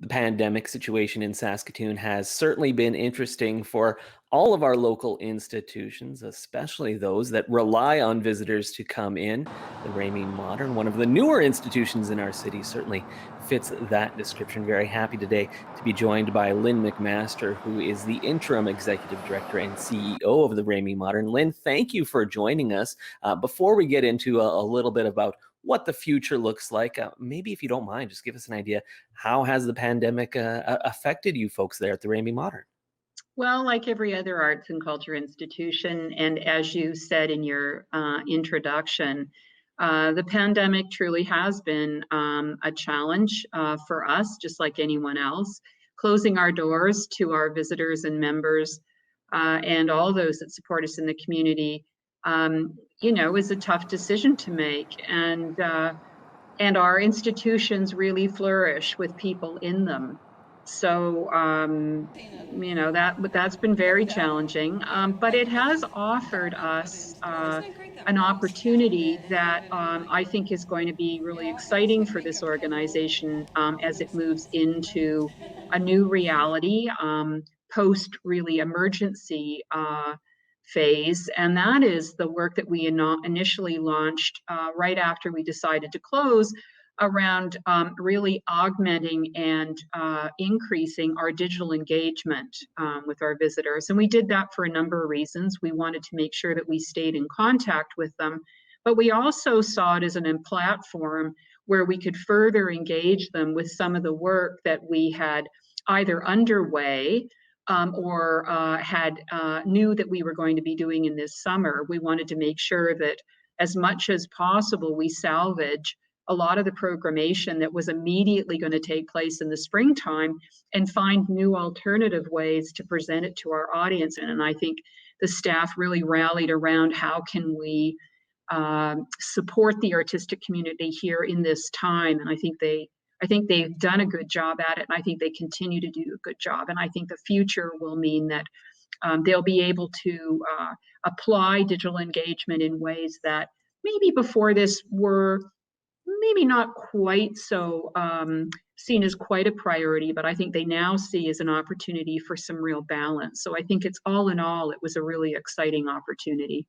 The pandemic situation in Saskatoon has certainly been interesting for all of our local institutions, especially those that rely on visitors to come in. The Remai Modern, one of the newer institutions in our city, certainly fits that description. Very happy today to be joined by Lynn McMaster, who is the interim executive director and CEO of the Remai Modern. Lynn, thank you for joining us. Before we get into a little bit about what the future looks like, maybe if you don't mind, just give us an idea. How has the pandemic affected you folks there at the Ramey Modern? Well, like every other arts and culture institution, and as you said in your introduction, the pandemic truly has been a challenge for us, just like anyone else. Closing our doors to our visitors and members and all those that support us in the community, is a tough decision to make. And our institutions really flourish with people in them. So, that's been very challenging, but it has offered us an opportunity that I think is going to be really exciting for this organization as it moves into a new reality post really emergency phase, and that is the work that we initially launched right after we decided to close around really augmenting and increasing our digital engagement with our visitors. And we did that for a number of reasons. We wanted to make sure that we stayed in contact with them, but we also saw it as a platform where we could further engage them with some of the work that we had either underway or had knew that we were going to be doing in this summer. We wanted to make sure that as much as possible we salvage a lot of the programmation that was immediately going to take place in the springtime and find new alternative ways to present it to our audience. And I think the staff really rallied around how can we support the artistic community here in this time. And I think they've done a good job at it, and I think they continue to do a good job. And I think the future will mean that they'll be able to apply digital engagement in ways that maybe before this were maybe not quite so seen as quite a priority, but I think they now see as an opportunity for some real balance. So I think it's all in all, it was a really exciting opportunity.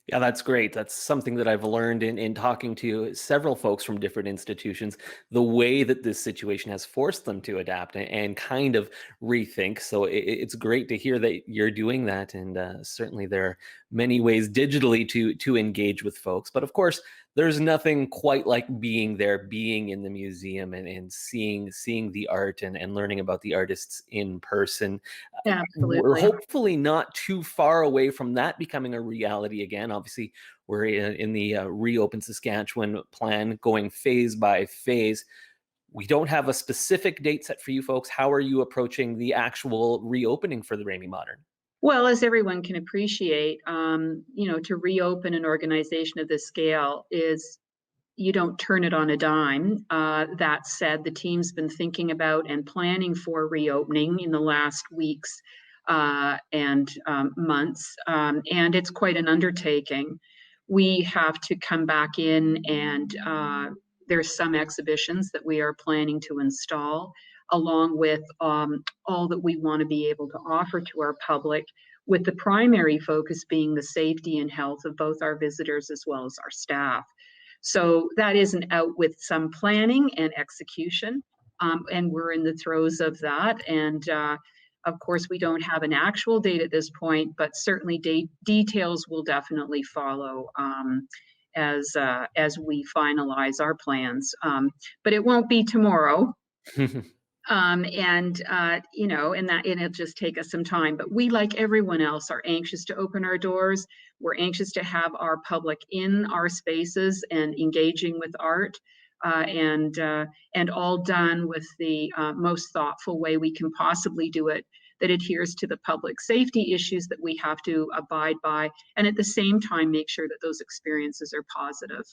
Yeah, that's great. That's something that I've learned in talking to several folks from different institutions, the way that this situation has forced them to adapt and kind of rethink. So it's great to hear that you're doing that. And certainly there are many ways digitally to engage with folks. But of course, there's nothing quite like being there, being in the museum and seeing the art and learning about the artists in person. We're Absolutely. hopefully not too far away from that becoming a reality again. Obviously, we're in the Reopen Saskatchewan plan going phase by phase. We don't have a specific date set for you folks. How are you approaching the actual reopening for the Ramey Modern? Well, as everyone can appreciate, to reopen an organization of this scale is you don't turn it on a dime. That said, the team's been thinking about and planning for reopening in the last weeks and months, and it's quite an undertaking. We have to come back in, and there's some exhibitions that we are planning to install, along with all that we want to be able to offer to our public, with the primary focus being the safety and health of both our visitors as well as our staff. So that isn't out with some planning and execution, and we're in the throes of that. And of course, we don't have an actual date at this point, but certainly details will definitely follow as we finalize our plans. But it won't be tomorrow. And it'll just take us some time. But we, like everyone else, are anxious to open our doors. We're anxious to have our public in our spaces and engaging with art, and all done with the most thoughtful way we can possibly do it, that adheres to the public safety issues that we have to abide by, and at the same time make sure that those experiences are positive.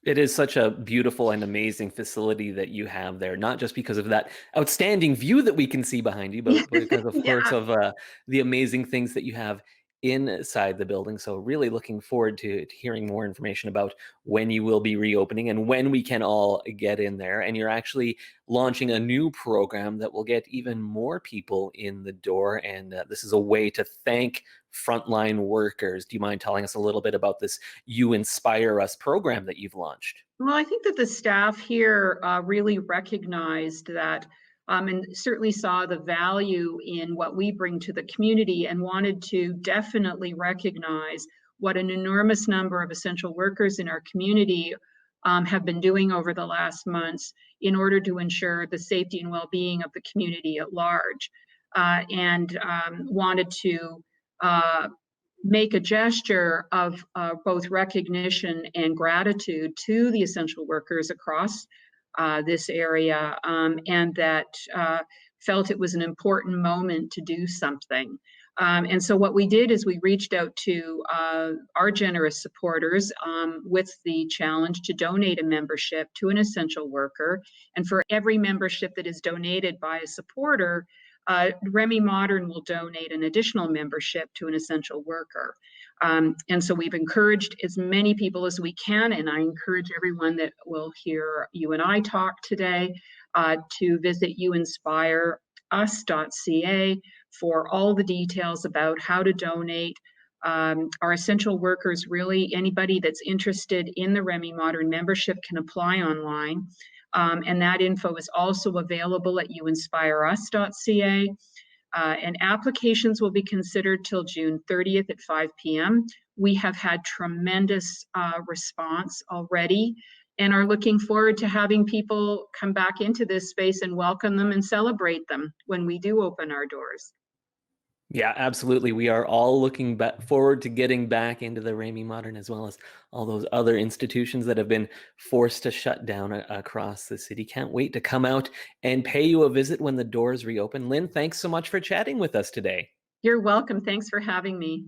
It is such a beautiful and amazing facility that you have there, not just because of that outstanding view that we can see behind you, but because, of course, Yeah. of the amazing things that you have inside the building. So, really looking forward to hearing more information about when you will be reopening and when we can all get in there. And you're actually launching a new program that will get even more people in the door. And this is a way to thank frontline workers. Do you mind telling us a little bit about this You Inspire Us program that you've launched? Well, I think that the staff here really recognized that and certainly saw the value in what we bring to the community and wanted to definitely recognize what an enormous number of essential workers in our community have been doing over the last months in order to ensure the safety and well-being of the community at large, and wanted to uh, make a gesture of both recognition and gratitude to the essential workers across this area, and that felt it was an important moment to do something. And so what we did is we reached out to our generous supporters with the challenge to donate a membership to an essential worker. And for every membership that is donated by a supporter, Remai Modern will donate an additional membership to an essential worker. And so we've encouraged as many people as we can, and I encourage everyone that will hear you and I talk today to visit youinspireus.ca for all the details about how to donate. Our essential workers, really anybody that's interested in the Remai Modern membership can apply online. And that info is also available at youinspireus.ca. And applications will be considered till June 30th at 5 p.m. We have had tremendous response already and are looking forward to having people come back into this space and welcome them and celebrate them when we do open our doors. Yeah, absolutely. We are all looking forward to getting back into the Ramey Modern, as well as all those other institutions that have been forced to shut down across the city. Can't wait to come out and pay you a visit when the doors reopen. Lynn, thanks so much for chatting with us today. You're welcome. Thanks for having me.